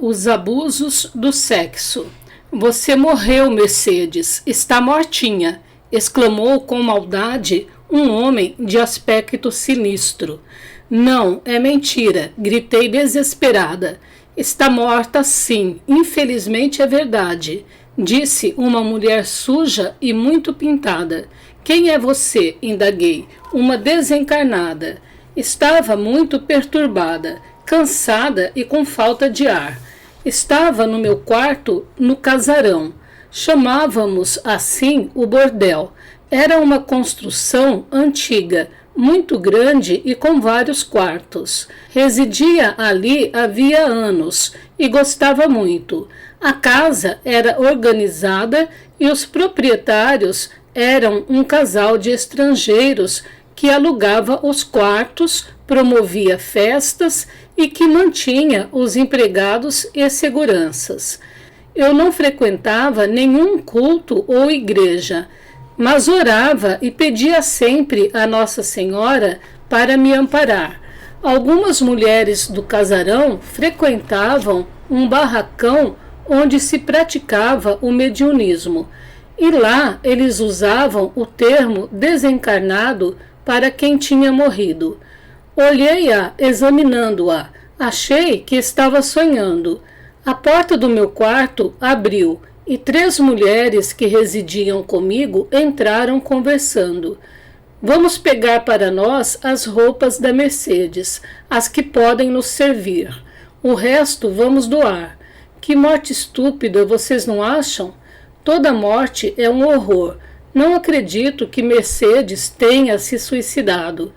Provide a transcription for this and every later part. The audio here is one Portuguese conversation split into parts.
Os abusos do sexo. Você morreu, Mercedes, está mortinha, exclamou com maldade um homem de aspecto sinistro. Não, é mentira, gritei desesperada. Está morta sim, infelizmente é verdade, disse uma mulher suja e muito pintada. Quem é você? Indaguei. Uma desencarnada. Estava muito perturbada, cansada e com falta de ar. Estava no meu quarto, no casarão. Chamávamos assim o bordel. Era uma construção antiga, muito grande e com vários quartos. Residia ali havia anos e gostava muito. A casa era organizada e os proprietários eram um casal de estrangeiros que alugava os quartos, promovia festas e que mantinha os empregados e seguranças. Eu não frequentava nenhum culto ou igreja, mas orava e pedia sempre a Nossa Senhora para me amparar. Algumas mulheres do casarão frequentavam um barracão onde se praticava o mediunismo, e lá eles usavam o termo desencarnado para quem tinha morrido. Olhei-a examinando-a. Achei que estava sonhando. A porta do meu quarto abriu e 3 mulheres que residiam comigo entraram conversando. Vamos pegar para nós as roupas da Mercedes, as que podem nos servir. O resto vamos doar. Que morte estúpida, vocês não acham? Toda morte é um horror. Não acredito que Mercedes tenha se suicidado.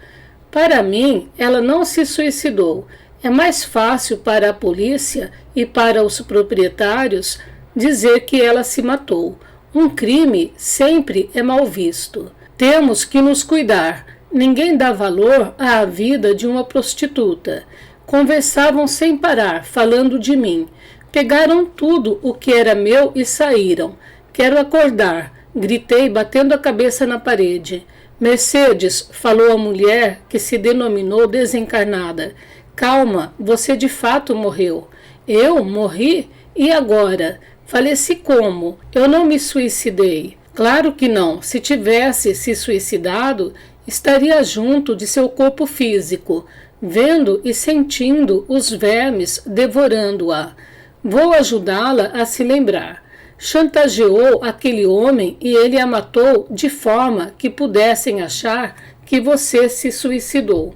Para mim, ela não se suicidou. É mais fácil para a polícia e para os proprietários dizer que ela se matou. Um crime sempre é mal visto. Temos que nos cuidar. Ninguém dá valor à vida de uma prostituta. Conversavam sem parar, falando de mim. Pegaram tudo o que era meu e saíram. Quero acordar, gritei, batendo a cabeça na parede. Mercedes, falou a mulher que se denominou desencarnada. Calma, você de fato morreu. Eu morri? E agora? Faleci como? Eu não me suicidei. Claro que não. Se tivesse se suicidado, estaria junto de seu corpo físico, vendo e sentindo os vermes devorando-a. Vou ajudá-la a se lembrar. Chantageou aquele homem e ele a matou de forma que pudessem achar que você se suicidou.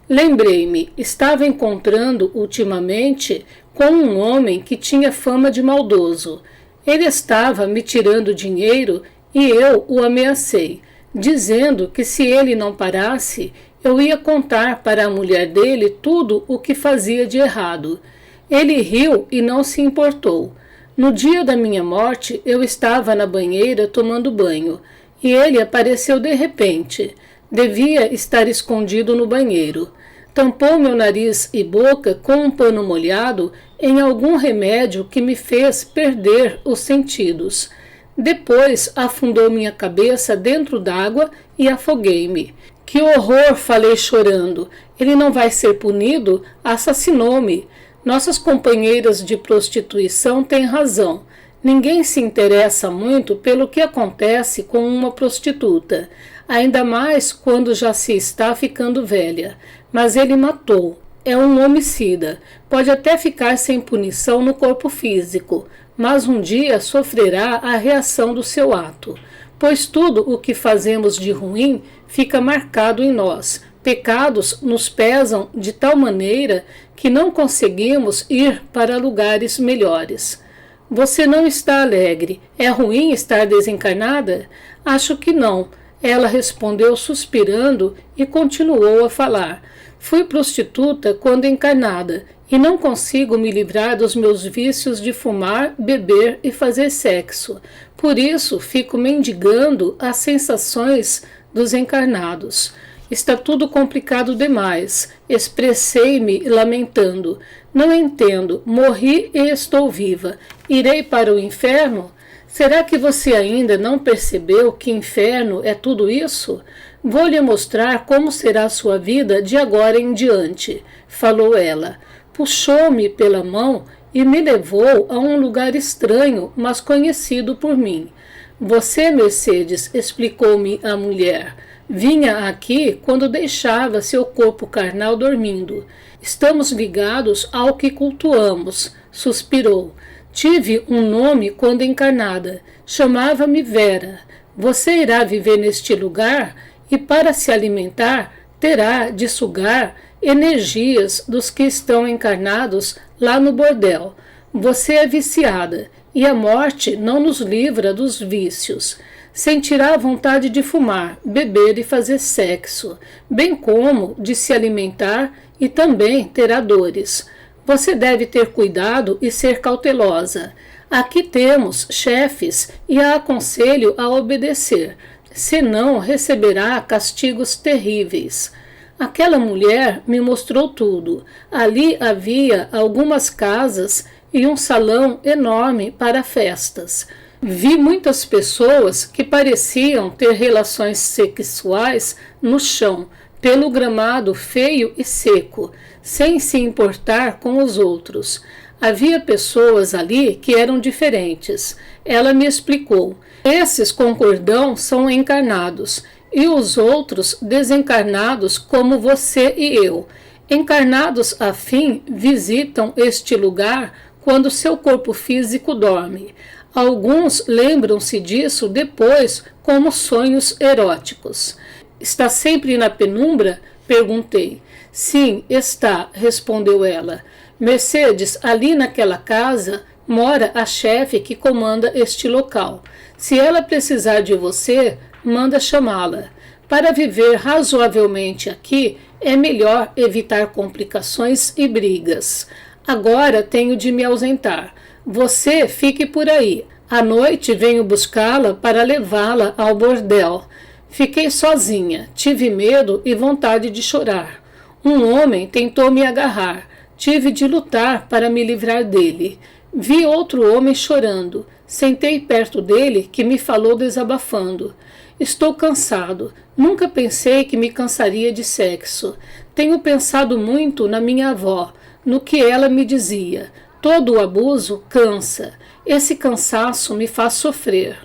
Lembrei-me, estava encontrando ultimamente com um homem que tinha fama de maldoso. Ele estava me tirando dinheiro e eu o ameacei, dizendo que se ele não parasse, eu ia contar para a mulher dele tudo o que fazia de errado. Ele riu e não se importou. No dia da minha morte, eu estava na banheira tomando banho e ele apareceu de repente. Devia estar escondido no banheiro. Tampou meu nariz e boca com um pano molhado em algum remédio que me fez perder os sentidos. Depois afundou minha cabeça dentro d'água e afoguei-me. Que horror, falei chorando. Ele não vai ser punido? Assassinou-me. Nossas companheiras de prostituição têm razão. Ninguém se interessa muito pelo que acontece com uma prostituta, ainda mais quando já se está ficando velha. Mas ele matou. É um homicida. Pode até ficar sem punição no corpo físico, mas um dia sofrerá a reação do seu ato, pois tudo o que fazemos de ruim fica marcado em nós. Pecados nos pesam de tal maneira que não conseguimos ir para lugares melhores. Você não está alegre. É ruim estar desencarnada? Acho que não. Ela respondeu suspirando e continuou a falar. Fui prostituta quando encarnada e não consigo me livrar dos meus vícios de fumar, beber e fazer sexo. Por isso fico mendigando as sensações dos encarnados. Está tudo complicado demais. Expressei-me lamentando. Não entendo. Morri e estou viva. Irei para o inferno? Será que você ainda não percebeu que inferno é tudo isso? Vou lhe mostrar como será sua vida de agora em diante, falou ela. Puxou-me pela mão e me levou a um lugar estranho, mas conhecido por mim. Você, Mercedes, explicou-me a mulher, vinha aqui quando deixava seu corpo carnal dormindo. Estamos ligados ao que cultuamos, suspirou. Tive um nome quando encarnada, chamava-me Vera. Você irá viver neste lugar e para se alimentar terá de sugar energias dos que estão encarnados lá no bordel. Você é viciada e a morte não nos livra dos vícios. Sentirá vontade de fumar, beber e fazer sexo, bem como de se alimentar e também terá dores. Você deve ter cuidado e ser cautelosa. Aqui temos chefes e a aconselho a obedecer, senão receberá castigos terríveis. Aquela mulher me mostrou tudo. Ali havia algumas casas e um salão enorme para festas. Vi muitas pessoas que pareciam ter relações sexuais no chão, pelo gramado feio e seco, sem se importar com os outros. Havia pessoas ali que eram diferentes. Ela me explicou. Esses com cordão são encarnados, e os outros desencarnados como você e eu. Encarnados afim visitam este lugar quando seu corpo físico dorme. Alguns lembram-se disso depois como sonhos eróticos. Está sempre na penumbra? Perguntei. Sim, está, respondeu ela. Mercedes, ali naquela casa mora a chefe que comanda este local. Se ela precisar de você, manda chamá-la. Para viver razoavelmente aqui, é melhor evitar complicações e brigas. Agora tenho de me ausentar. Você fique por aí. À noite venho buscá-la para levá-la ao bordel. Fiquei sozinha, tive medo e vontade de chorar. Um homem tentou me agarrar. Tive de lutar para me livrar dele. Vi outro homem chorando. Sentei perto dele, que me falou desabafando. Estou cansado. Nunca pensei que me cansaria de sexo. Tenho pensado muito na minha avó, no que ela me dizia. Todo o abuso cansa. Esse cansaço me faz sofrer.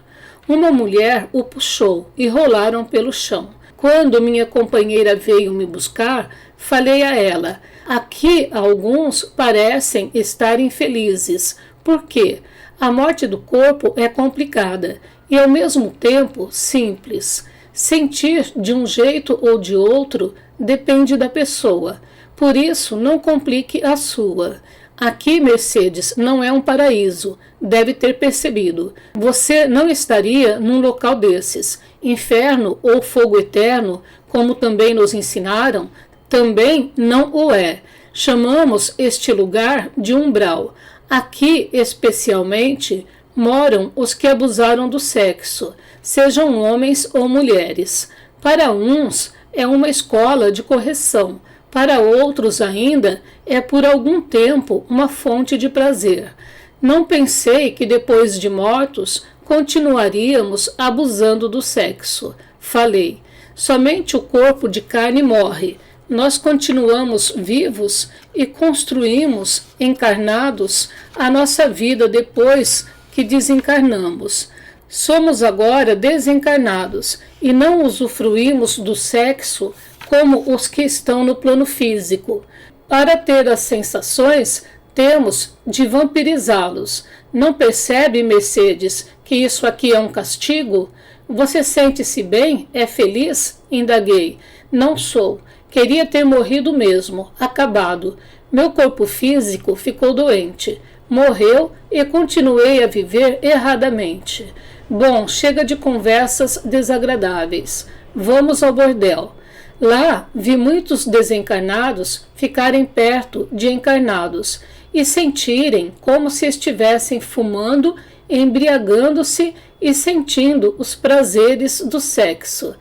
Uma mulher o puxou e rolaram pelo chão. Quando minha companheira veio me buscar, falei a ela: aqui alguns parecem estar infelizes. Por quê? A morte do corpo é complicada e ao mesmo tempo simples. Sentir de um jeito ou de outro depende da pessoa. Por isso, não complique a sua. Aqui, Mercedes, não é um paraíso. Deve ter percebido. Você não estaria num local desses. Inferno ou fogo eterno, como também nos ensinaram, também não o é. Chamamos este lugar de umbral. Aqui, especialmente, moram os que abusaram do sexo, sejam homens ou mulheres. Para uns, é uma escola de correção. Para outros ainda, é por algum tempo uma fonte de prazer. Não pensei que depois de mortos, continuaríamos abusando do sexo. Falei, somente o corpo de carne morre. Nós continuamos vivos e construímos, encarnados, a nossa vida depois que desencarnamos. Somos agora desencarnados e não usufruímos do sexo como os que estão no plano físico. Para ter as sensações, temos de vampirizá-los. Não percebe, Mercedes, que isso aqui é um castigo? Você sente-se bem? É feliz? Indaguei. Não sou. Queria ter morrido mesmo, acabado. Meu corpo físico ficou doente. Morreu e continuei a viver erradamente. Bom, chega de conversas desagradáveis. Vamos ao bordel. Lá vi muitos desencarnados ficarem perto de encarnados e sentirem como se estivessem fumando, embriagando-se e sentindo os prazeres do sexo.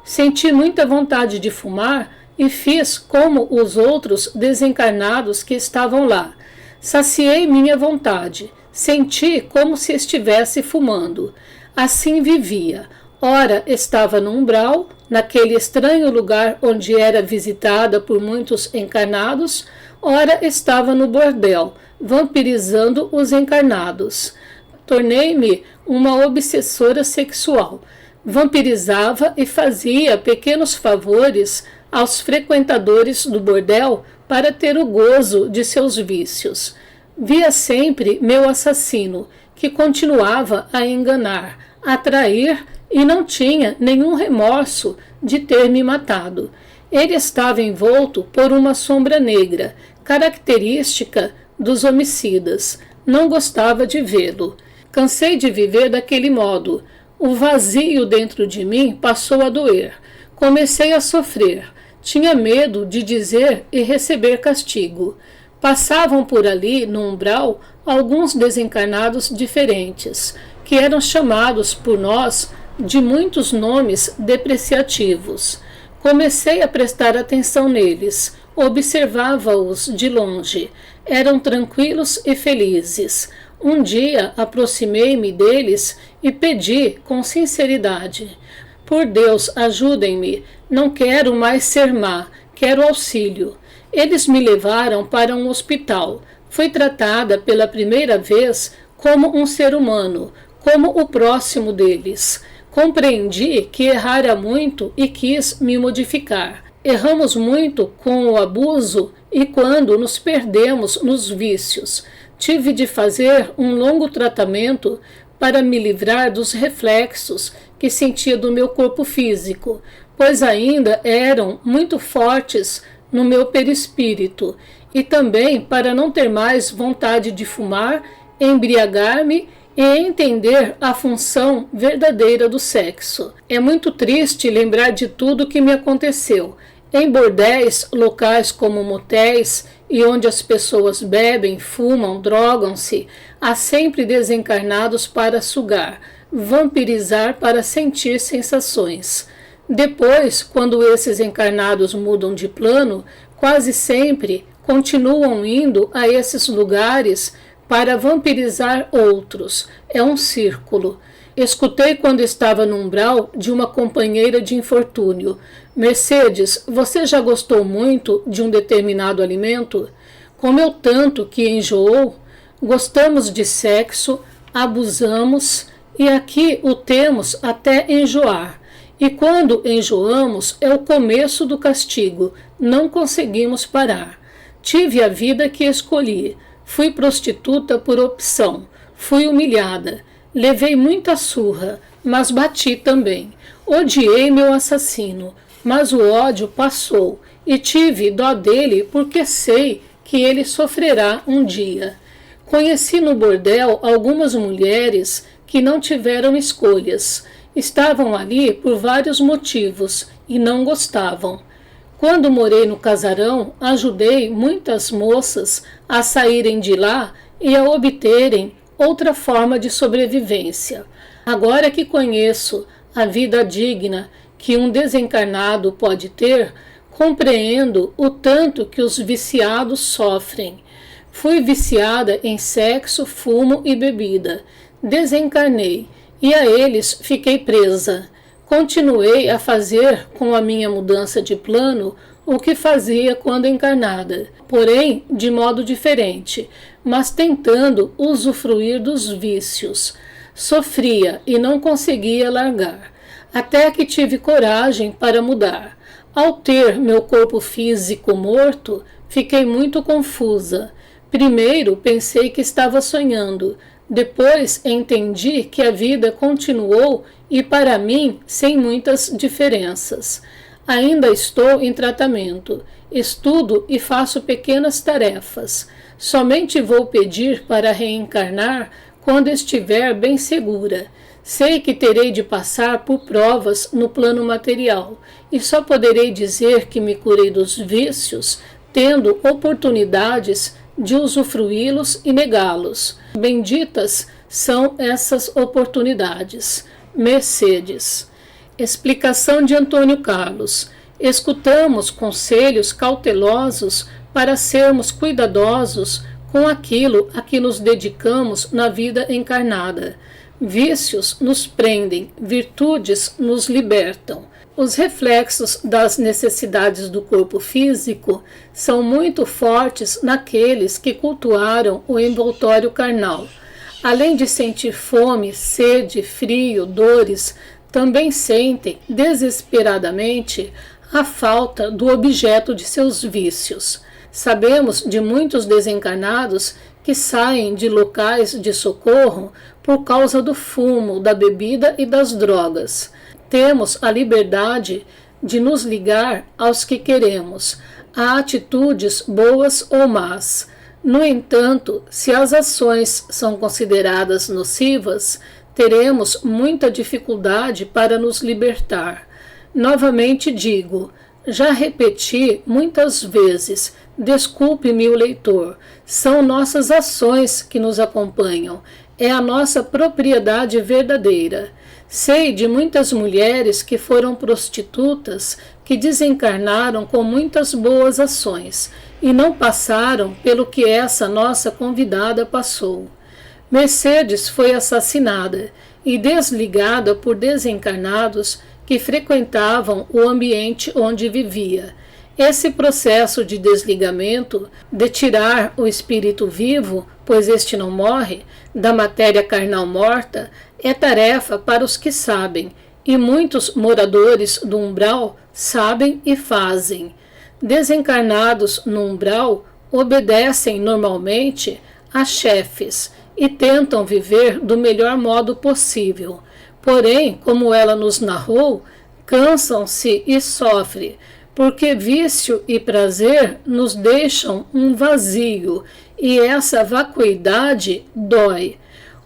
Senti muita vontade de fumar e fiz como os outros desencarnados que estavam lá. Saciei minha vontade, senti como se estivesse fumando. Assim vivia. Ora estava no umbral, naquele estranho lugar onde era visitada por muitos encarnados, ora estava no bordel, vampirizando os encarnados. Tornei-me uma obsessora sexual. Vampirizava e fazia pequenos favores aos frequentadores do bordel para ter o gozo de seus vícios. Via sempre meu assassino, que continuava a enganar, a trair e não tinha nenhum remorso de ter me matado. Ele estava envolto por uma sombra negra, característica dos homicidas. Não gostava de vê-lo. Cansei de viver daquele modo. O vazio dentro de mim passou a doer. Comecei a sofrer. Tinha medo de dizer e receber castigo. Passavam por ali, no umbral, alguns desencarnados diferentes, que eram chamados por nós de muitos nomes depreciativos. Comecei a prestar atenção neles, observava-os de longe. Eram tranquilos e felizes. Um dia aproximei-me deles e pedi com sinceridade: por Deus, ajudem-me, não quero mais ser má, quero auxílio. Eles me levaram para um hospital. Fui tratada pela primeira vez como um ser humano, como o próximo deles. Compreendi que errara muito e quis me modificar. Erramos muito com o abuso e quando nos perdemos nos vícios. Tive de fazer um longo tratamento para me livrar dos reflexos que sentia do meu corpo físico, pois ainda eram muito fortes no meu perispírito, e também para não ter mais vontade de fumar, embriagar-me e entender a função verdadeira do sexo. É muito triste lembrar de tudo que me aconteceu. Em bordéis, locais como motéis e onde as pessoas bebem, fumam, drogam-se, há sempre desencarnados para sugar, vampirizar para sentir sensações. Depois, quando esses encarnados mudam de plano, quase sempre continuam indo a esses lugares para vampirizar outros. É um círculo. Escutei quando estava no umbral de uma companheira de infortúnio: Mercedes, você já gostou muito de um determinado alimento? Comeu tanto que enjoou? Gostamos de sexo, abusamos e aqui o temos até enjoar. E quando enjoamos é o começo do castigo, não conseguimos parar. Tive a vida que escolhi, fui prostituta por opção, fui humilhada, levei muita surra, mas bati também. Odiei meu assassino, mas o ódio passou e tive dó dele porque sei que ele sofrerá um dia. Conheci no bordel algumas mulheres que não tiveram escolhas. Estavam ali por vários motivos e não gostavam. Quando morei no casarão, ajudei muitas moças a saírem de lá e a obterem outra forma de sobrevivência. Agora que conheço a vida digna que um desencarnado pode ter, compreendo o tanto que os viciados sofrem. Fui viciada em sexo, fumo e bebida. Desencarnei e a eles fiquei presa. Continuei a fazer com a minha mudança de plano o que fazia quando encarnada, porém de modo diferente, mas tentando usufruir dos vícios. Sofria e não conseguia largar, até que tive coragem para mudar. Ao ter meu corpo físico morto, fiquei muito confusa. Primeiro pensei que estava sonhando, depois entendi que a vida continuou e para mim sem muitas diferenças. Ainda estou em tratamento, estudo e faço pequenas tarefas. Somente vou pedir para reencarnar quando estiver bem segura. Sei que terei de passar por provas no plano material e só poderei dizer que me curei dos vícios tendo oportunidades de usufruí-los e negá-los. Benditas são essas oportunidades. Mercedes. Explicação de Antônio Carlos. Escutamos conselhos cautelosos para sermos cuidadosos com aquilo a que nos dedicamos na vida encarnada. Vícios nos prendem, virtudes nos libertam. Os reflexos das necessidades do corpo físico são muito fortes naqueles que cultuaram o envoltório carnal. Além de sentir fome, sede, frio, dores, também sentem desesperadamente a falta do objeto de seus vícios. Sabemos de muitos desencarnados que saem de locais de socorro por causa do fumo, da bebida e das drogas. Temos a liberdade de nos ligar aos que queremos, a atitudes boas ou más. No entanto, se as ações são consideradas nocivas, teremos muita dificuldade para nos libertar. Novamente digo, já repeti muitas vezes, desculpe-me o leitor, são nossas ações que nos acompanham, é a nossa propriedade verdadeira. Sei de muitas mulheres que foram prostitutas, que desencarnaram com muitas boas ações e não passaram pelo que essa nossa convidada passou. Mercedes foi assassinada e desligada por desencarnados que frequentavam o ambiente onde vivia. Esse processo de desligamento, de tirar o espírito vivo, pois este não morre, da matéria carnal morta, é tarefa para os que sabem, e muitos moradores do umbral sabem e fazem. Desencarnados no umbral obedecem normalmente a chefes e tentam viver do melhor modo possível. Porém, como ela nos narrou, cansam-se e sofrem, porque vício e prazer nos deixam um vazio, e essa vacuidade dói.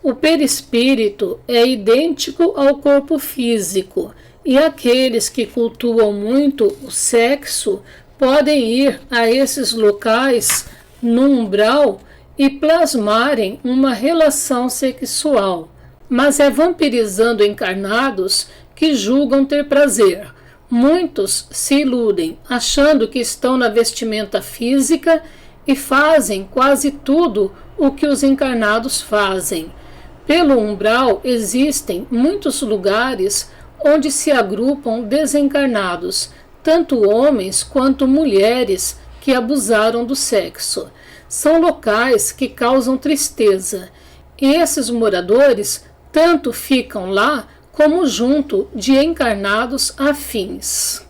O perispírito é idêntico ao corpo físico, e aqueles que cultuam muito o sexo podem ir a esses locais no umbral e plasmarem uma relação sexual. Mas é vampirizando encarnados que julgam ter prazer. Muitos se iludem, achando que estão na vestimenta física e fazem quase tudo o que os encarnados fazem. Pelo umbral existem muitos lugares onde se agrupam desencarnados, tanto homens quanto mulheres que abusaram do sexo. São locais que causam tristeza, e esses moradores tanto ficam lá como junto de encarnados afins.